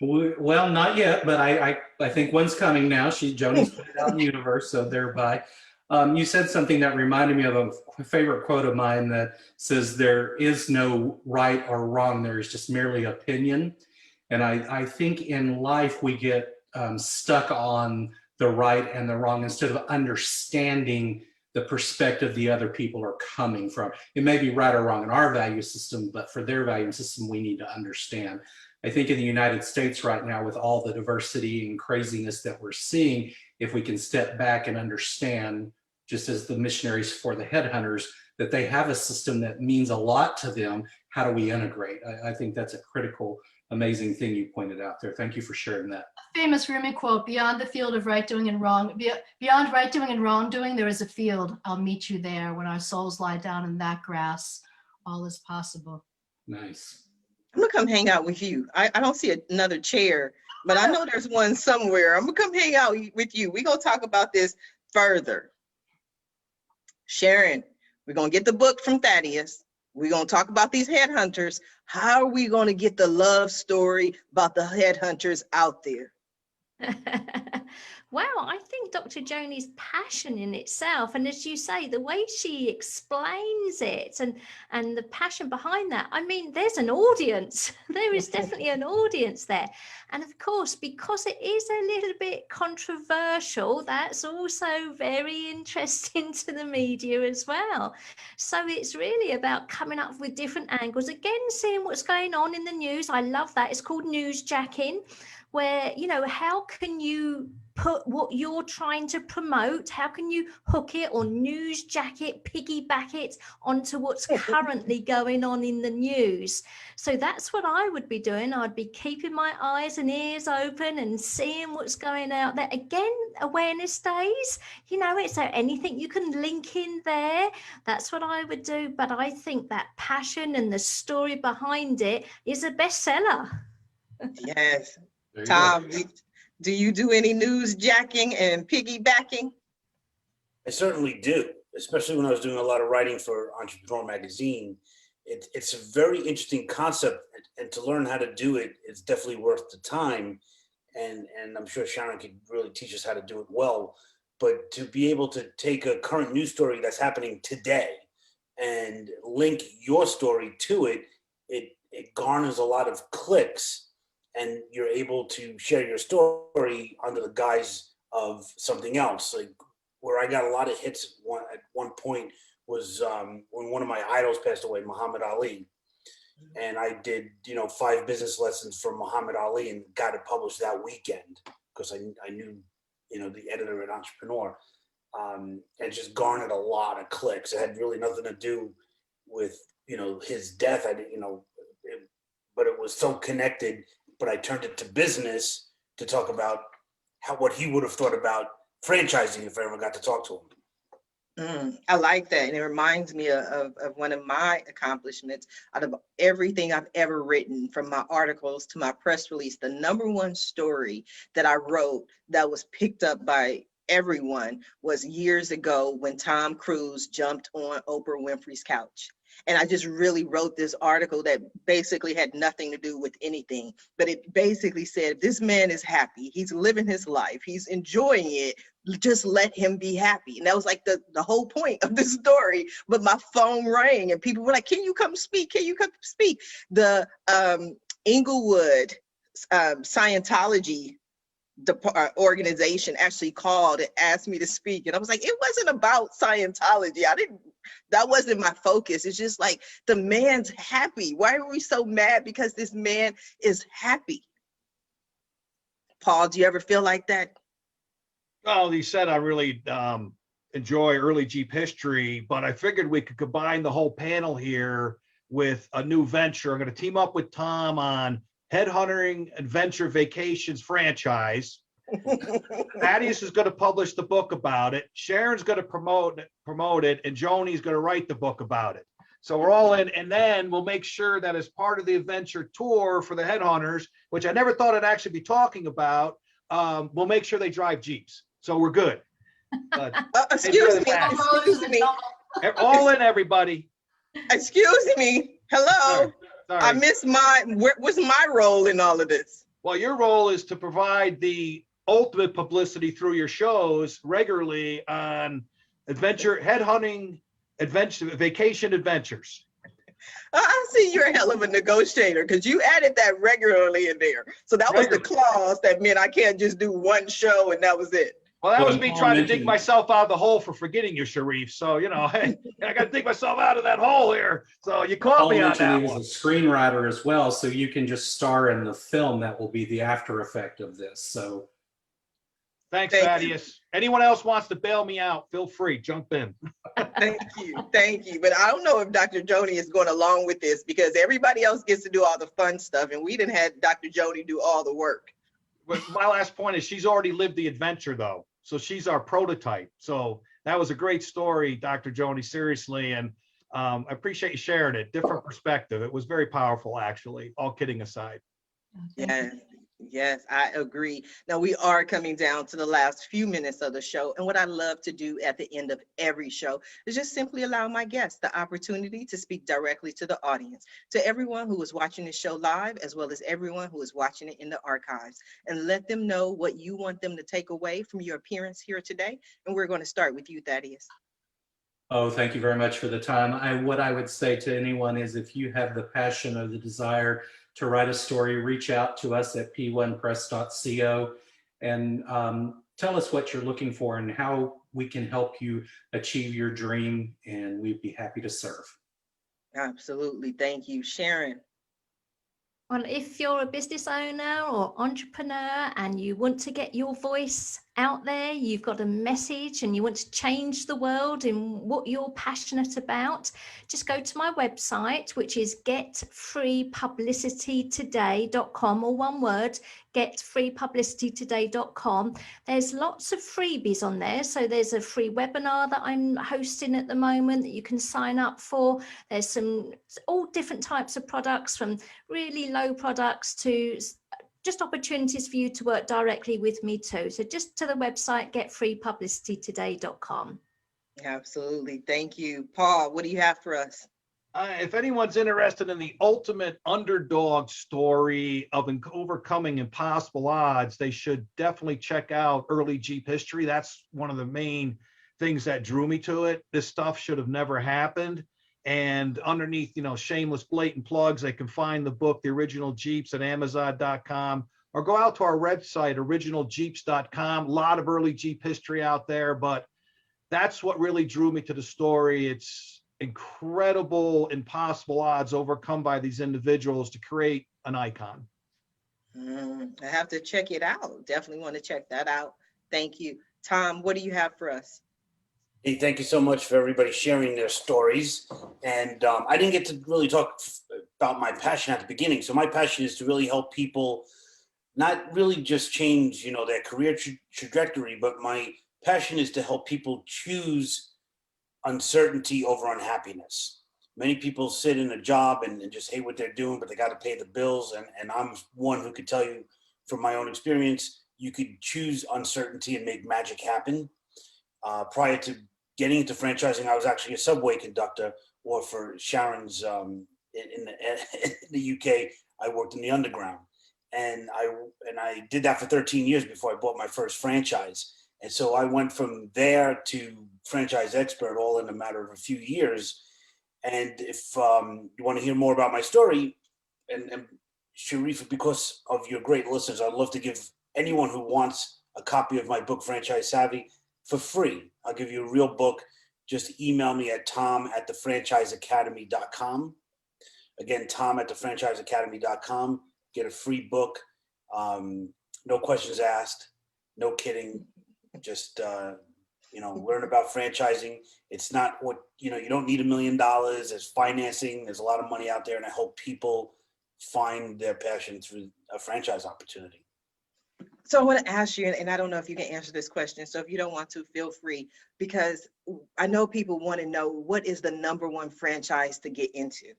Well, not yet, but I think one's coming now. Joni's put it out in the universe, so thereby. You said something that reminded me of a favorite quote of mine that says, there is no right or wrong, there is just merely opinion. And I think in life we get stuck on the right and the wrong instead of understanding the perspective the other people are coming from. It may be right or wrong in our value system, but for their value system, we need to understand. I think in the United States right now, with all the diversity and craziness that we're seeing, if we can step back and understand, just as the missionaries for the headhunters, that they have a system that means a lot to them, how do we integrate? I think that's a critical, amazing thing you pointed out there. Thank you for sharing that. Famous Rumi quote, beyond the field of right doing and wrong, beyond right doing and wrongdoing, there is a field. I'll meet you there. When our souls lie down in that grass, all is possible. Nice. I'm gonna come hang out with you. I don't see another chair, but I know there's one somewhere. I'm gonna come hang out with you. We're gonna talk about this further. Sharon, we're gonna get the book from Thaddeus. We're gonna talk about these headhunters. How are we gonna get the love story about the headhunters out there? Wow, I think Dr. Joni's passion in itself, and as you say, the way she explains it and the passion behind that, I mean, there's an audience. There is definitely an audience there. And of course, because it is a little bit controversial, that's also very interesting to the media as well. So it's really about coming up with different angles. Again, seeing what's going on in the news. I love that. It's called newsjacking, where, you know, how can you put what you're trying to promote, how can you hook it or newsjack it, piggyback it onto what's currently going on in the news? So that's what I would be doing. I'd be keeping my eyes and ears open and seeing what's going out there. Again, awareness days, you know, is there anything you can link in there? That's what I would do. But I think that passion and the story behind it is a bestseller. Yes. Tom, do you do any newsjacking and piggybacking? I certainly do, especially when I was doing a lot of writing for Entrepreneur Magazine. It's a very interesting concept, and to learn how to do it, it's definitely worth the time. And I'm sure Sharon could really teach us how to do it well. But to be able to take a current news story that's happening today and link your story to it, it garners a lot of clicks. And you're able to share your story under the guise of something else. Like where I got a lot of hits at one point was when one of my idols passed away, Muhammad Ali. And I did, 5 business lessons from Muhammad Ali and got it published that weekend because I knew, the editor at Entrepreneur. And just garnered a lot of clicks. It had really nothing to do with, his death. But it was so connected. But I turned it to business to talk about what he would have thought about franchising if I ever got to talk to him. I like that. And it reminds me of one of my accomplishments. Out of everything I've ever written, from my articles to my press release, the #1 story that I wrote that was picked up by everyone was years ago when Tom Cruise jumped on Oprah Winfrey's couch. And I just really wrote this article that basically had nothing to do with anything, but it basically said, this man is happy. He's living his life. He's enjoying it. Just let him be happy. And that was like the whole point of the story. But my phone rang and people were like, can you come speak? Can you come speak? The Inglewood Scientology organization actually called and asked me to speak. And I was like, it wasn't about Scientology. That wasn't my focus. It's just like, the man's happy. Why are we so mad because this man is happy? Paul, do you ever feel like that? Well, you said I really enjoy early Jeep history, but I figured we could combine the whole panel here with a new venture. I'm going to team up with Tom on Headhunting Adventure Vacations franchise. Thaddeus is going to publish the book about it. Sharon's going to promote it, and Joni's going to write the book about it. So we're all in, and then we'll make sure that as part of the adventure tour for the Headhunters, which I never thought I'd actually be talking about, we'll make sure they drive Jeeps. So we're good. But excuse me. All in, everybody. Excuse me. Hello. Sorry. I missed what's my role in all of this? Well, your role is to provide the ultimate publicity through your shows regularly on headhunting vacation adventures. I see you're a hell of a negotiator, because you added that regularly in there. So that was the clause that meant I can't just do one show and that was it. Well, that was me trying to dig myself out of the hole for forgetting you, Sharif. So, you know, hey, I got to dig myself out of that hole here. So you caught me on that one. He's a screenwriter as well, so you can just star in the film that will be the after effect of this. So, thanks, Thaddeus. Anyone else wants to bail me out, feel free, jump in. Thank you. But I don't know if Dr. Joni is going along with this, because everybody else gets to do all the fun stuff, and we didn't have Dr. Joni do all the work. But my last point is she's already lived the adventure, though. So she's our prototype. So that was a great story, Dr. Joni, seriously. And I appreciate you sharing it. Different perspective. It was very powerful, actually, all kidding aside. Yes, I agree. Now, we are coming down to the last few minutes of the show. And what I love to do at the end of every show is just simply allow my guests the opportunity to speak directly to the audience, to everyone who is watching the show live, as well as everyone who is watching it in the archives, and let them know what you want them to take away from your appearance here today. And we're going to start with you, Thaddeus. Oh, thank you very much for the time. What I would say to anyone is, if you have the passion or the desire to write a story, reach out to us at p1press.co and tell us what you're looking for and how we can help you achieve your dream, and we'd be happy to serve. Absolutely. Thank you. Sharon. Well, if you're a business owner or entrepreneur and you want to get your voice out there, you've got a message and you want to change the world in what you're passionate about, just go to my website, which is getfreepublicitytoday.com, or one word, getfreepublicitytoday.com. There's lots of freebies on there. So there's a free webinar that I'm hosting at the moment that you can sign up for. There's all different types of products, from really low products to just opportunities for you to work directly with me too. So just to the website, getfreepublicitytoday.com. Absolutely. Thank you. Paul, what do you have for us? If anyone's interested in the ultimate underdog story of overcoming impossible odds, they should definitely check out early Jeep history. That's one of the main things that drew me to it. This stuff should have never happened. And underneath, shameless, blatant plugs, they can find the book, The Original Jeeps, at Amazon.com, or go out to our website, originaljeeps.com. A lot of early Jeep history out there, but that's what really drew me to the story. It's incredible, impossible odds overcome by these individuals to create an icon. I have to check it out. Definitely want to check that out. Thank you. Tom, what do you have for us? Hey, thank you so much for everybody sharing their stories. And I didn't get to really talk about my passion at the beginning. So my passion is to really help people not really just change, their career trajectory, but my passion is to help people choose uncertainty over unhappiness. Many people sit in a job and just hate what they're doing, but they got to pay the bills. And I'm one who could tell you from my own experience, you could choose uncertainty and make magic happen. Prior to getting into franchising, I was actually a subway conductor, or for Sharon's in the UK, I worked in the underground. And I did that for 13 years before I bought my first franchise. And so I went from there to franchise expert all in a matter of a few years. And if you want to hear more about my story, and Sharifa, because of your great listeners, I'd love to give anyone who wants a copy of my book, Franchise Savvy, for free. I'll give you a real book. Just email me at tom@thefranchiseacademy.com. Again, tom@thefranchiseacademy.com. Get a free book. No questions asked. No kidding. Just, learn about franchising. It's not what, you don't need $1 million. There's financing. There's a lot of money out there. And I hope people find their passion through a franchise opportunity. So I want to ask you, and I don't know if you can answer this question. So if you don't want to, feel free, because I know people want to know what is the #1 franchise to get into.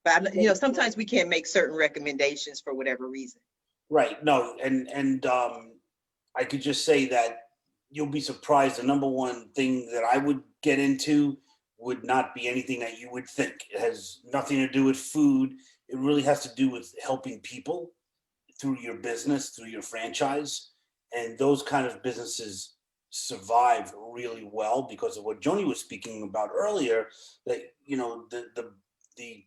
But sometimes we can't make certain recommendations for whatever reason. Right. No. And I could just say that you'll be surprised. The #1 thing that I would get into would not be anything that you would think. It has nothing to do with food. It really has to do with helping people through your business, through your franchise. And those kind of businesses survive really well because of what Joni was speaking about earlier, that, the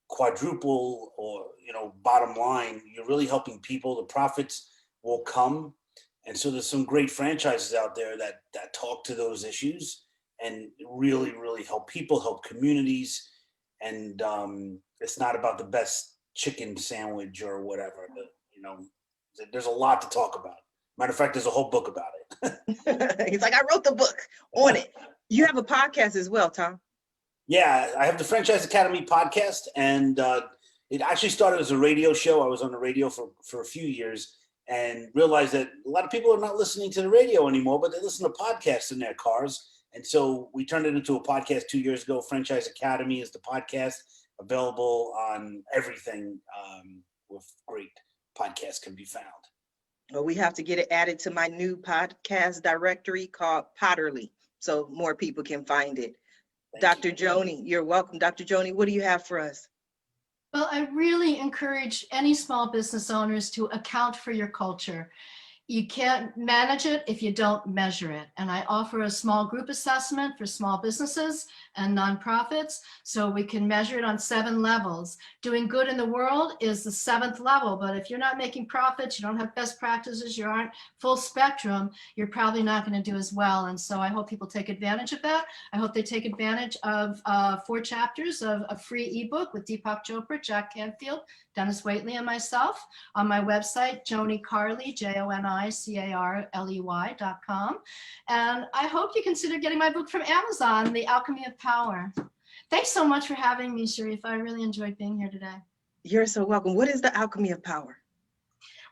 quadruple or, bottom line, you're really helping people. The profits will come. And so there's some great franchises out there that talk to those issues and really, really help people, help communities. And it's not about the best chicken sandwich or whatever. There's a lot to talk about. Matter of fact, there's a whole book about it. He's like, I wrote the book on it. You have a podcast as well, Tom. Yeah, I have the Franchise Academy podcast, and it actually started as a radio show. I was on the radio for a few years and realized that a lot of people are not listening to the radio anymore, but they listen to podcasts in their cars. And so we turned it into a podcast 2 years ago. Franchise Academy is the podcast, available on everything with great podcasts can be found. Well, we have to get it added to my new podcast directory called Potterly, so more people can find it. Dr. Joni, you're welcome. Dr. Joni, what do you have for us? Well, I really encourage any small business owners to account for your culture. You can't manage it if you don't measure it. And I offer a small group assessment for small businesses and nonprofits, so we can measure it on 7 levels. Doing good in the world is the 7th level, but if you're not making profits, you don't have best practices, you aren't full spectrum, you're probably not going to do as well. And so I hope people take advantage of that. I hope they take advantage of 4 chapters of a free ebook with Deepak Chopra, Jack Canfield, Dennis Waitley, and myself on my website, Joni Carley, JoniCarley.com. And I hope you consider getting my book from Amazon, The Alchemy of Power. Thanks so much for having me, Sharif. I really enjoyed being here today. You're so welcome. What is the alchemy of power?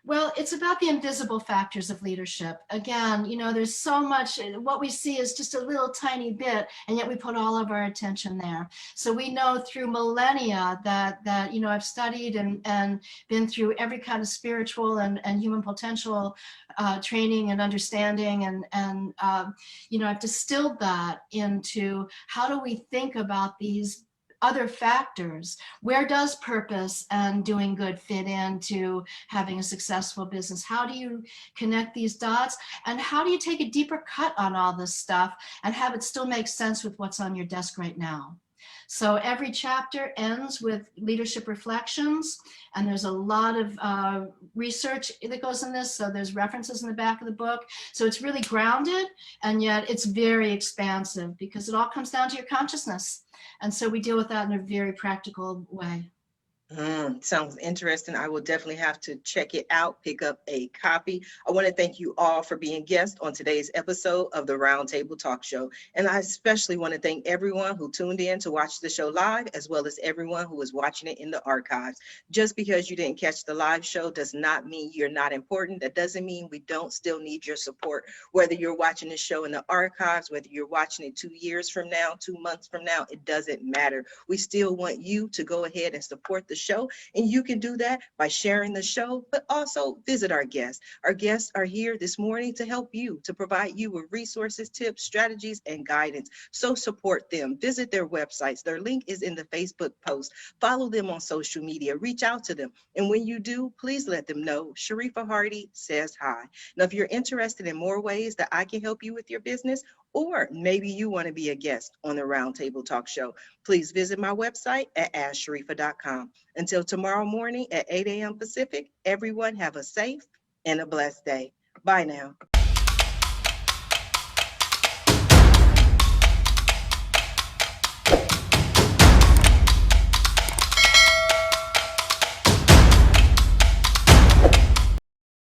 Well, it's about the invisible factors of leadership. Again, there's so much, what we see is just a little tiny bit, and yet we put all of our attention there. So we know through millennia that I've studied and been through every kind of spiritual and human potential training and understanding. And I've distilled that into how do we think about these other factors. Where does purpose and doing good fit into having a successful business? How do you connect these dots? And how do you take a deeper cut on all this stuff and have it still make sense with what's on your desk right now? So every chapter ends with leadership reflections, and there's a lot of research that goes in this. So there's references in the back of the book. So it's really grounded, and yet it's very expansive because it all comes down to your consciousness. And so we deal with that in a very practical way. Sounds interesting. I will definitely have to check it out, pick up a copy. I want to thank you all for being guests on today's episode of the Roundtable Talk Show. And I especially want to thank everyone who tuned in to watch the show live, as well as everyone who is watching it in the archives. Just because you didn't catch the live show does not mean you're not important. That doesn't mean we don't still need your support. Whether you're watching the show in the archives, whether you're watching it 2 years from now, 2 months from now, it doesn't matter. We still want you to go ahead and support the show, and you can do that by sharing the show, but also visit our guests. Our guests are here this morning to help you, to provide you with resources, tips, strategies, and guidance. So support them. Visit their websites. Their link is in the Facebook post. Follow them on social media. Reach out to them. And when you do, please let them know Sharifa Hardy says hi. Now, if you're interested in more ways that I can help you with your business, or maybe you want to be a guest on the Roundtable Talk Show, please visit my website at asksharifa.com. Until tomorrow morning at 8 a.m. Pacific, everyone have a safe and a blessed day. Bye now.